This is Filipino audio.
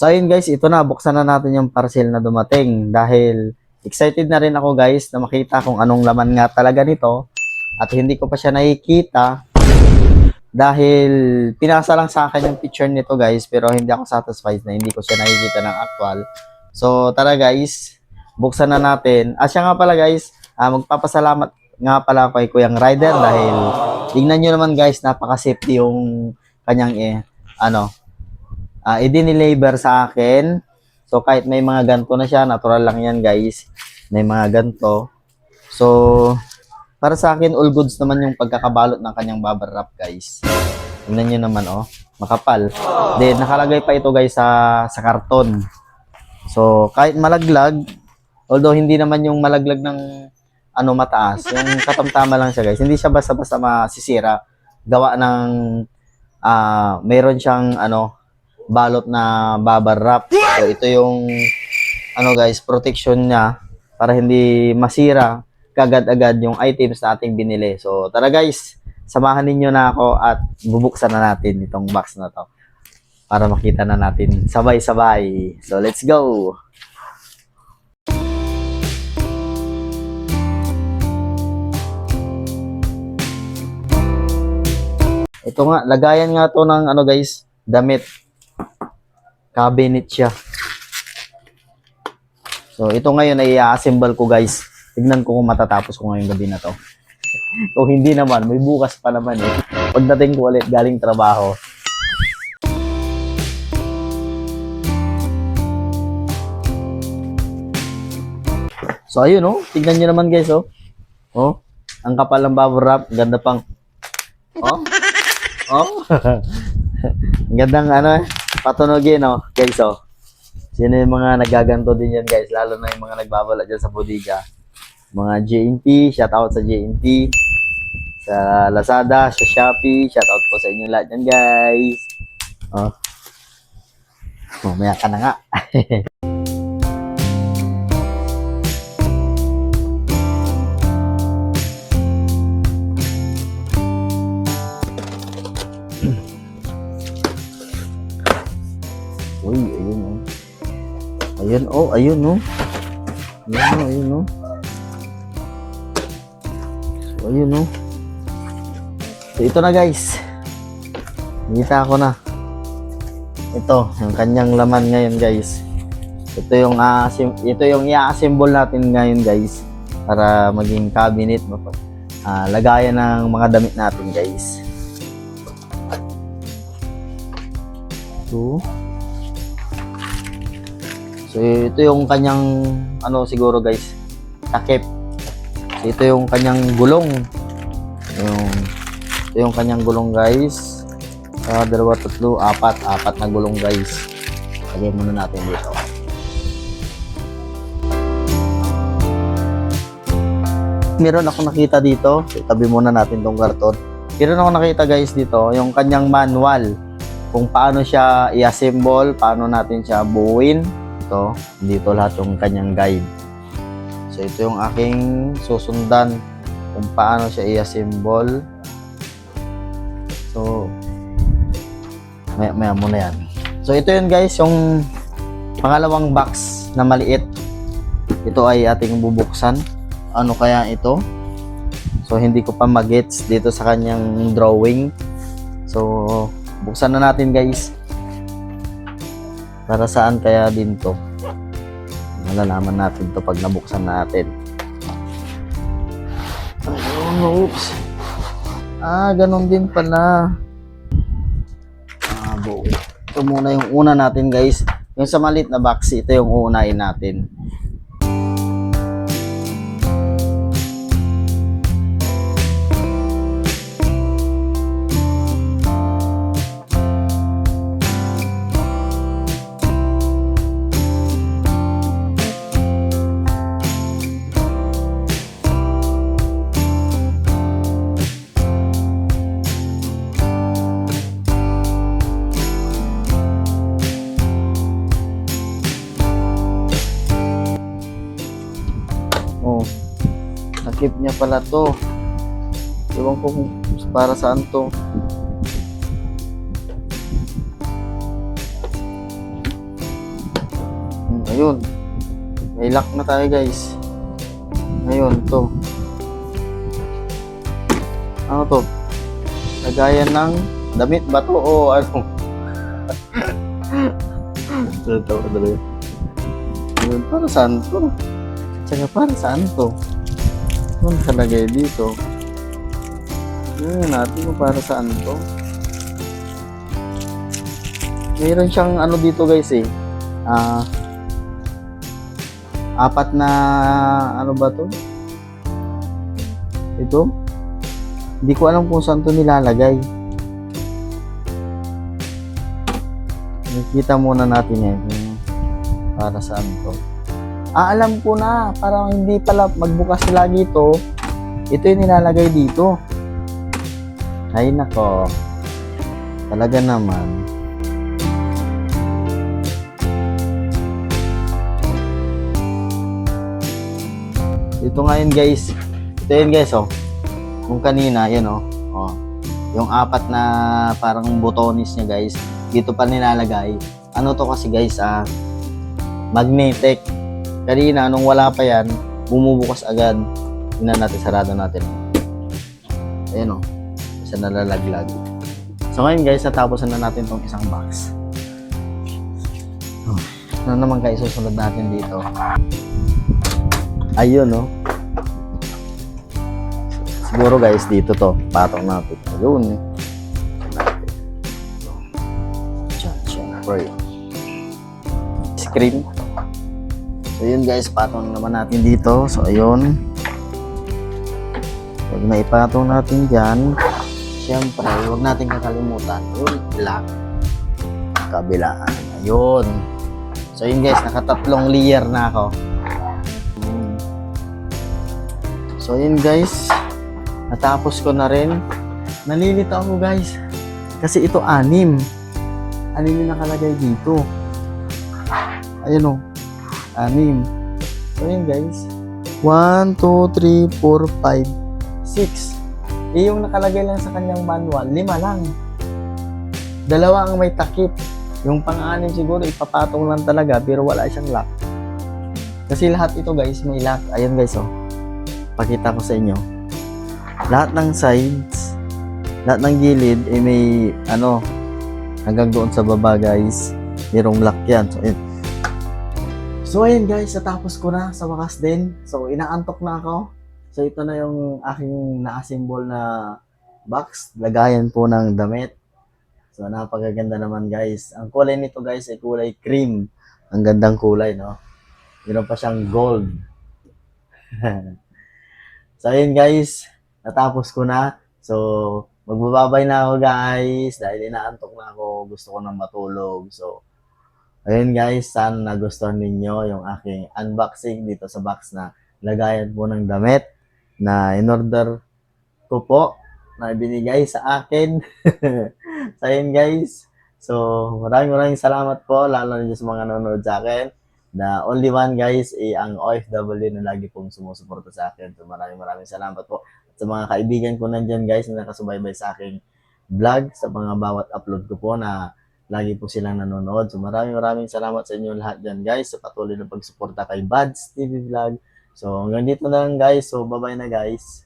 So ayun guys, ito na, buksan na natin yung parcel na dumating dahil excited na rin ako guys na makita kung anong laman nga talaga nito at hindi ko pa siya nakikita dahil pinasa lang sa akin yung picture nito guys pero hindi ako satisfied na hindi ko siya nakikita ng actual. So tara guys, buksan na natin. Siya nga pala guys, magpapasalamat nga pala kay Kuyang Rider dahil tingnan nyo naman guys, napaka-safety yung kanyang i-deliver sa akin. So, kahit may mga ganto na siya, natural lang yan guys. May mga ganto. So, para sa akin, all goods naman yung pagkakabalot ng kanyang bubble wrap guys. Tingnan nyo naman, oh. Makapal. Then, nakalagay pa ito guys sa karton. So, kahit malaglag, although hindi naman yung malaglag ng mataas, yung katamtama lang siya guys. Hindi siya basta-basta masisira. Gawa ng, meron siyang, balot na bubble wrap. So, ito yung guys, protection niya para hindi masira kagad-agad yung items na ating binili. So, tara guys, samahan ninyo na ako at bubuksan na natin itong box na to para makita na natin sabay-sabay. So, let's go! Ito nga, lagayan nga to ng guys, damit. Cabinet siya. So, ito ngayon ay i-assemble ko guys. Tignan ko kung matatapos ko ngayong gabi na to. Kung hindi naman, may bukas pa naman eh. Pagdating ko ulit galing trabaho. So, ayun oh. Tignan nyo naman guys oh. Oh, ang kapal ng bubble wrap. Ganda pang. Oh. Oh. Gandang patunogin guys oh. Sino yung mga nagaganto din yan guys, lalo na yung mga nagbabala dyan sa bodega. Mga JNT, shoutout sa JNT, sa Lazada, sa Shopee, shoutout po sa inyo lahat yan guys. Oh. Mamaya ka na nga. Uy, ayun oh. Ayun oh, ayun oh. Ayun oh, ayun oh. So, ayun oh. So, ito na guys. Nakita ko na. Ito, yung kanyang laman ngayon guys. Ito yung i-assemble natin ngayon guys para maging cabinet, lagayan ng mga damit natin guys. So, ito yung kanyang siguro guys, takip. So, ito yung kanyang gulong. Ito yung kanyang gulong guys. Dalawa, tatlo, apat na gulong guys. Lagay muna natin dito. Meron ako nakita dito. Itabi muna natin tong karton. Meron ako nakita guys dito, yung kanyang manual. Kung paano siya i-assemble, paano natin siya buuin. Ito, dito lahat yung kanyang guide. So, ito yung aking susundan kung paano siya i-assemble. So, maya muna yan. So, ito yun guys, yung pangalawang box na maliit. Ito ay ating bubuksan. Ano kaya ito? So, hindi ko pa mag-gets dito sa kanyang drawing. So, buksan na natin guys. Para saan kaya din to? Malalaman natin to pag nabuksan natin. Oops. Ganun din pala. Ito muna yung una natin guys. Yung sa maliit na box, ito yung uunahin natin. Takip niya pala to. Ewan ko kung para saan to. Ayun. May lock na tayo guys. Ngayon, to. Ano to? Lagayan ng damit ba to o ano? Tawa ko talaga. Ayun, para saan to? Tsaka para saan to? Ano nakalagay dito? Ayun natin kung para saan to. Mayroon siyang ano dito guys eh. Apat na ano ba to? Ito? Hindi ko alam kung saan to nilalagay. Nakikita muna natin yan kung para saan to. Alam ko na. Parang hindi pala magbukas lagi to. Ito yung nilalagay dito. Ay nako. Talaga naman. Ito ngayon guys. Ito yun guys oh. Kung kanina, yun oh. Oh. Yung apat na parang botones niya guys. Dito pa nilalagay. Ano to kasi guys magnetic. Kanina nung wala pa yan, bumubukas agad. Tingnan natin, sarado natin. Ayan oh. Isa nalalaglag. So ngayon guys, natapos na natin tong isang box. Oh. Ano naman guys, susunod natin dito. Ayun oh. Siguro guys, dito to. Patong natin. Ayun eh. Siyempre. Screen. So yun guys, patong naman natin dito. So ayun. Pag naipatong natin dyan, siyempre, huwag natin kakalimutan. Yung black. Kabilaan. Ayun. So yun guys, nakatatlong layer na ako. So yun guys, natapos ko na rin. Nalilito ako guys. Kasi ito 6. 6 yung nakalagay dito. Ayun o. 6. So yun guys. 1, 2, 3, 4, 5, 6. Yung nakalagay lang sa kanyang manual, 5 lang. 2 ang may takip. Yung pang-6 siguro ipapatong lang talaga pero wala siyang lock. Kasi lahat ito guys may lock. Ayun guys oh. Pakita ko sa inyo. Lahat ng sides, lahat ng gilid may hanggang doon sa baba guys. Mayroong lock yan. So ayun guys, natapos ko na sa wakas din. So inaantok na ako. So ito na yung aking na-assemble na box. Lagayan po ng damit. So napakaganda naman guys. Ang kulay nito guys ay kulay cream. Ang gandang kulay no. Meron pa siyang gold. So ayun guys, natapos ko na. So magbababay na ako guys dahil inaantok na ako. Gusto ko nang matulog. So ayun guys, sana nagustuhan ninyo yung aking unboxing dito sa box na lagayan po ng damit na in-order ko po na ibinigay sa akin. So ayun guys, so maraming salamat po lalo na sa mga nanonood sa akin. The only one guys ay ang OFW na lagi pong sumusuporta sa akin. So maraming salamat po. At sa mga kaibigan ko nandyan guys na nakasubaybay sa aking vlog, sa mga bawat upload ko po na lagi po silang nanonood. So maraming salamat sa inyo lahat dyan guys sa patuloy na pagsuporta kay Bads TV Vlog. So hanggang dito na lang guys. So bye-bye na guys.